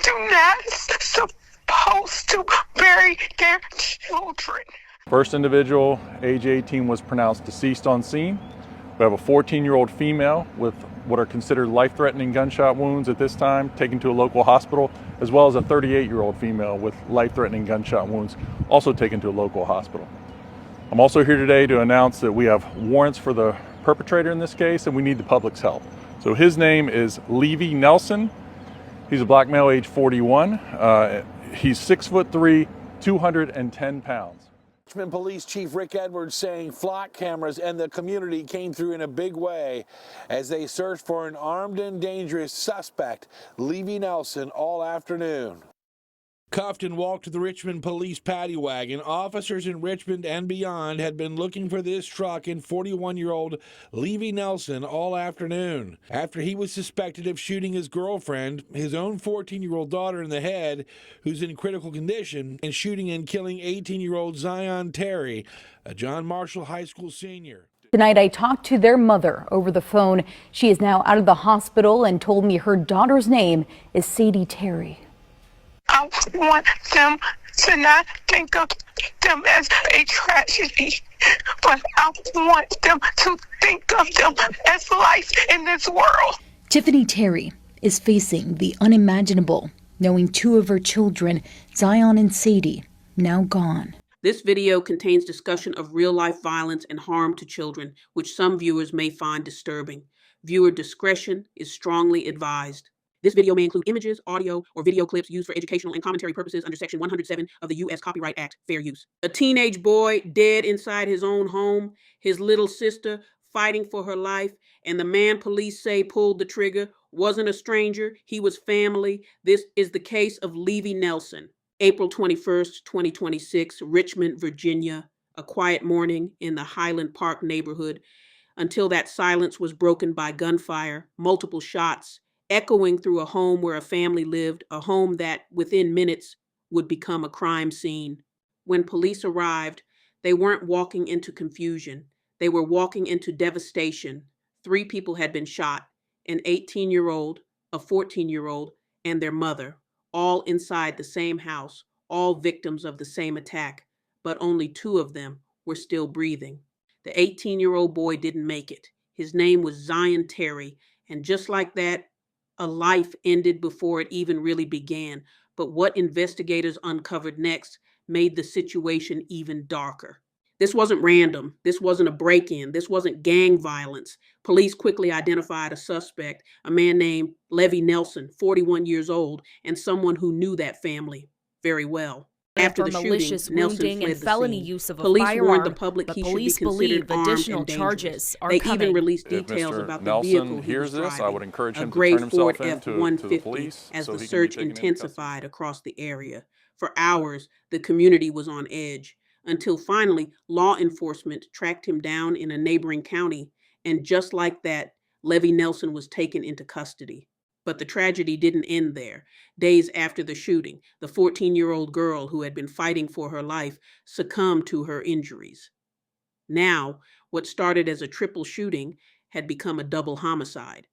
do not supposed to bury their children. First individual, age 18, was pronounced deceased on scene. We have a 14-year-old female with what are considered life-threatening gunshot wounds at this time, taken to a local hospital, as well as a 38-year-old female with life-threatening gunshot wounds, also taken to a local hospital. I'm also here today to announce that we have warrants for the perpetrator in this case, and we need the public's help. So his name is Levy Nelson. He's a black male, age 41. He's 6'3", 210 pounds. Richmond Police Chief Rick Edwards saying flock cameras and the community came through in a big way as they searched for an armed and dangerous suspect, Levy Nelson, all afternoon. Cuffed and walked to the Richmond Police paddy wagon, officers in Richmond and beyond had been looking for this truck and 41-year-old Levy Nelson all afternoon after he was suspected of shooting his girlfriend, his own 14-year-old daughter in the head, who's in critical condition, and shooting and killing 18-year-old Zion Terry, a John Marshall High School senior. Tonight, I talked to their mother over the phone. She is now out of the hospital and told me her daughter's name is Sadie Terry. I want them to not think of them as a tragedy, but I want them to think of them as life in this world. Tiffany Terry is facing the unimaginable, knowing two of her children, Zion and Sadie, now gone. This video contains discussion of real-life violence and harm to children, which some viewers may find disturbing. Viewer discretion is strongly advised. This video may include images, audio, or video clips used for educational and commentary purposes under Section 107 of the U.S. Copyright Act, fair use. A teenage boy dead inside his own home, his little sister fighting for her life, and the man police say pulled the trigger wasn't a stranger, he was family. This is the case of Levy Nelson. April 21st, 2026, Richmond, Virginia, a quiet morning in the Highland Park neighborhood until that silence was broken by gunfire, multiple shots, echoing through a home where a family lived, a home that within minutes would become a crime scene. When police arrived, they weren't walking into confusion. They were walking into devastation. 3 people had been shot, an 18-year-old, a 14-year-old, and their mother, all inside the same house, all victims of the same attack, but only 2 of them were still breathing. The 18-year-old boy didn't make it. His name was Zion Terry, and just like that, a life ended before it even really began. But what investigators uncovered next made the situation even darker. This wasn't random. This wasn't a break-in. This wasn't gang violence. Police quickly identified a suspect, a man named Levy Nelson, 41 years old, and someone who knew that family very well. After the malicious shooting, Nelson wounding fled and the felony scene. use of a Police firearm, warned the public but he police should be considered believe armed additional and dangerous. charges are They coming. even released If details Mr. about Nelson the vehicle he hears was this, driving, I would encourage him a to gray turn himself Ford in to the F-150, police as so the he can be search taken into custody. intensified across the area. For hours, the community was on edge, until finally law enforcement tracked him down in a neighboring county, and just like that, Levy Nelson was taken into custody. But the tragedy didn't end there. Days after the shooting, the 14-year-old girl who had been fighting for her life succumbed to her injuries. Now, what started as a triple shooting had become a double homicide.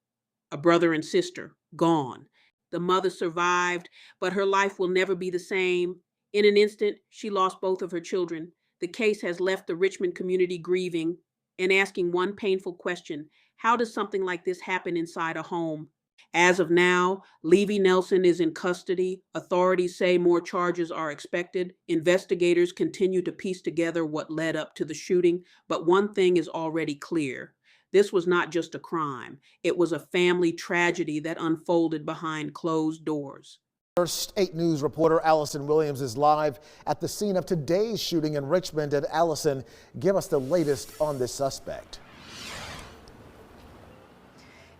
A brother and sister, gone. The mother survived, but her life will never be the same. In an instant, she lost both of her children. The case has left the Richmond community grieving and asking one painful question: how does something like this happen inside a home? As of now, Levy Nelson is in custody. Authorities say more charges are expected. Investigators continue to piece together what led up to the shooting, but one thing is already clear. This was not just a crime. It was a family tragedy that unfolded behind closed doors. First 8 News reporter Allison Williams is live at the scene of today's shooting in Richmond. And Allison, give us the latest on this suspect.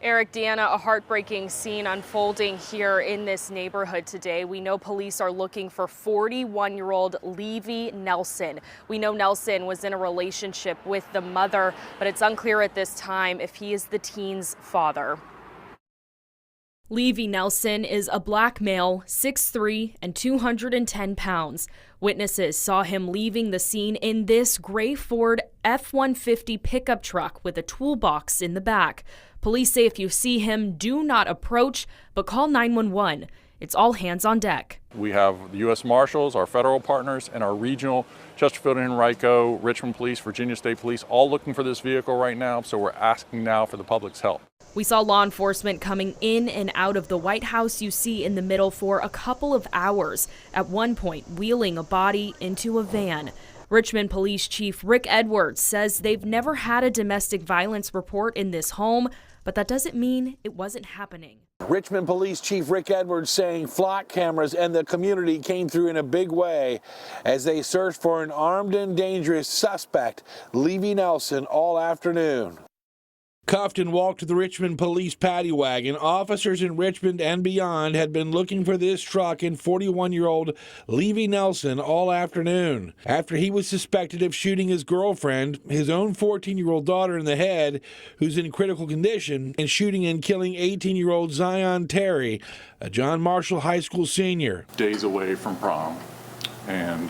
Eric, Deanna, a heartbreaking scene unfolding here in this neighborhood today. We know police are looking for 41-year-old Levy Nelson. We know Nelson was in a relationship with the mother, but it's unclear at this time if he is the teen's father. Levy Nelson is a black male, 6'3" and 210 pounds. Witnesses saw him leaving the scene in this gray Ford F-150 pickup truck with a toolbox in the back. Police say if you see him, do not approach, but call 911. it's all hands on deck. We have the U.S. Marshals, our federal partners, and our regional Chesterfield and Henrico, Richmond Police, Virginia State Police, all looking for this vehicle right now. So we're asking now for the public's help. We saw law enforcement coming in and out of the White House you see in the middle for a couple of hours, at one point wheeling a body into a van. Richmond Police Chief Rick Edwards says they've never had a domestic violence report in this home, but that doesn't mean it wasn't happening. Richmond Police Chief Rick Edwards saying flock cameras and the community came through in a big way as they searched for an armed and dangerous suspect, Levy Nelson, all afternoon. Cuffed and walked to the Richmond Police paddy wagon, officers in Richmond and beyond had been looking for this truck and 41-year-old Levy Nelson all afternoon after he was suspected of shooting his girlfriend, his own 14-year-old daughter in the head, who's in critical condition, and shooting and killing 18-year-old Zion Terry, a John Marshall High School senior. Days away from prom and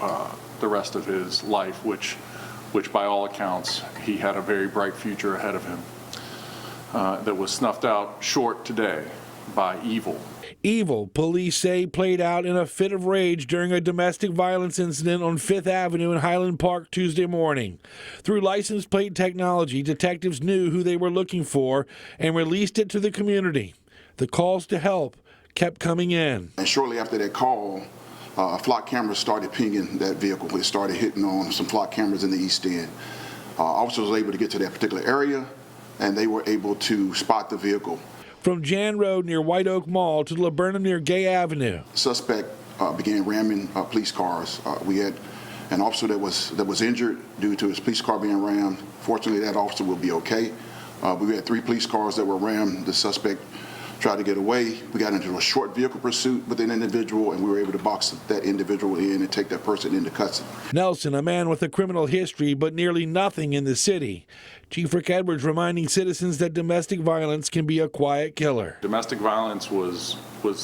the rest of his life, which by all accounts, he had a very bright future ahead of him, that was snuffed out short today by evil. Evil, police say, played out in a fit of rage during a domestic violence incident on 5th Avenue in Highland Park Tuesday morning. Through license plate technology, detectives knew who they were looking for and released it to the community. The calls to help kept coming in. And shortly after that call, flock cameras started pinging that vehicle. It started hitting on some flock cameras in the East End. Officers were able to get to that particular area, and they were able to spot the vehicle. From Jan Road near White Oak Mall to Laburnum near Gay Avenue. The suspect began ramming police cars. We had an officer that was injured due to his police car being rammed. Fortunately, that officer will be okay. We had 3 police cars that were rammed. The suspect tried to get away. We got into a short vehicle pursuit with an individual, and we were able to box that individual in and take that person into custody. Nelson, a man with a criminal history but nearly nothing in the city. Chief Rick Edwards reminding citizens that domestic violence can be a quiet killer. Domestic violence was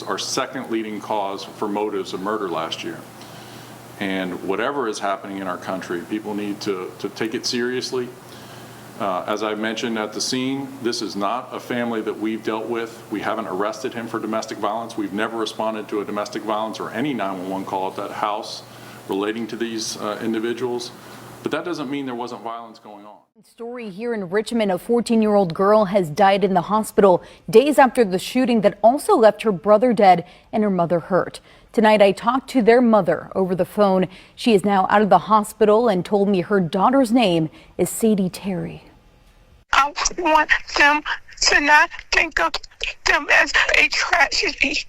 our second leading cause for motives of murder last year. And whatever is happening in our country, people need to take it seriously. As I mentioned at the scene, this is not a family that we've dealt with. We haven't arrested him for domestic violence. We've never responded to a domestic violence or any 911 call at that house relating to these individuals. But that doesn't mean there wasn't violence going on. Story here in Richmond, a 14-year-old girl has died in the hospital days after the shooting that also left her brother dead and her mother hurt. Tonight, I talked to their mother over the phone. She is now out of the hospital and told me her daughter's name is Sadie Terry. I want them to not think of them as a tragedy,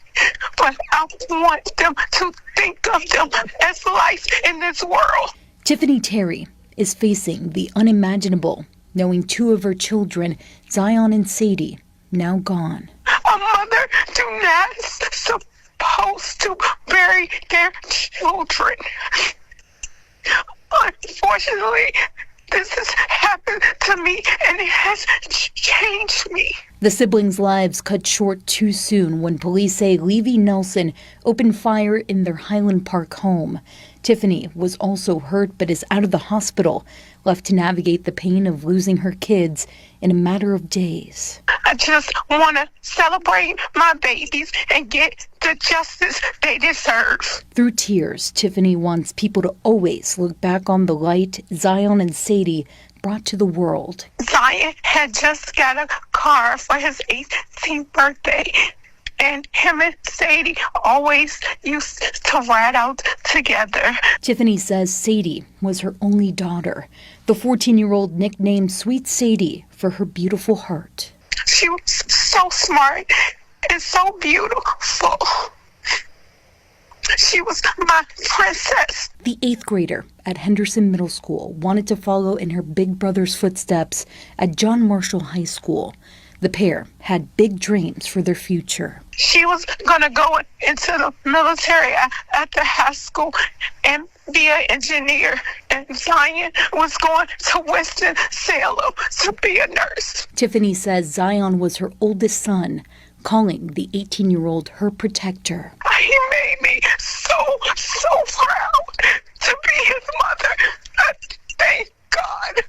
but I want them to think of them as life in this world. Tiffany Terry is facing the unimaginable, knowing 2 of her children, Zion and Sadie, now gone. A mother do not supposed to bury their children. Unfortunately, this has happened to me, and it has changed me. The siblings' lives cut short too soon when police say Levy Nelson opened fire in their Highland Park home. Tiffany was also hurt but is out of the hospital, left to navigate the pain of losing her kids in a matter of days. I just want to celebrate my babies and get the justice they deserve. Through tears, Tiffany wants people to always look back on the light Zion and Sadie brought to the world. Zion had just got a car for his 18th birthday, and him and Sadie always used to ride out together. Tiffany says Sadie was her only daughter. The 14-year-old nicknamed Sweet Sadie for her beautiful heart. She was so smart and so beautiful. She was my princess. The 8th grader at Henderson Middle School wanted to follow in her big brother's footsteps at John Marshall High School. The pair had big dreams for their future. She was going to go into the military at the high school and be an engineer. And Zion was going to Winston-Salem to be a nurse. Tiffany says Zion was her oldest son, calling the 18-year-old her protector. He made me so proud to be his mother. I thank God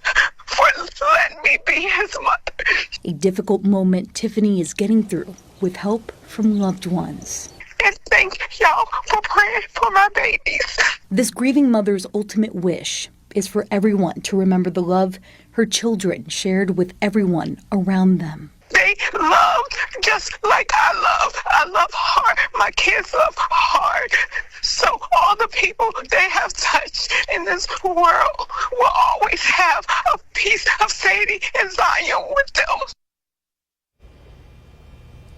for letting me be his mother. A difficult moment Tiffany is getting through with help from loved ones. And thank y'all for praying for my babies. This grieving mother's ultimate wish is for everyone to remember the love her children shared with everyone around them. They loved just like I love. I love hard. My kids love hard. So all the people they have touched in this world will always have a piece of Sadie and Zion with them.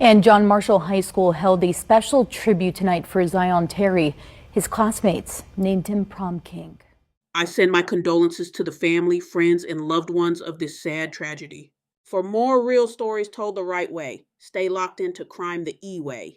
And John Marshall High School held a special tribute tonight for Zion Terry. His classmates named him prom king. I send my condolences to the family, friends, and loved ones of this sad tragedy. For more real stories told the right way, stay locked into Crime the Eway.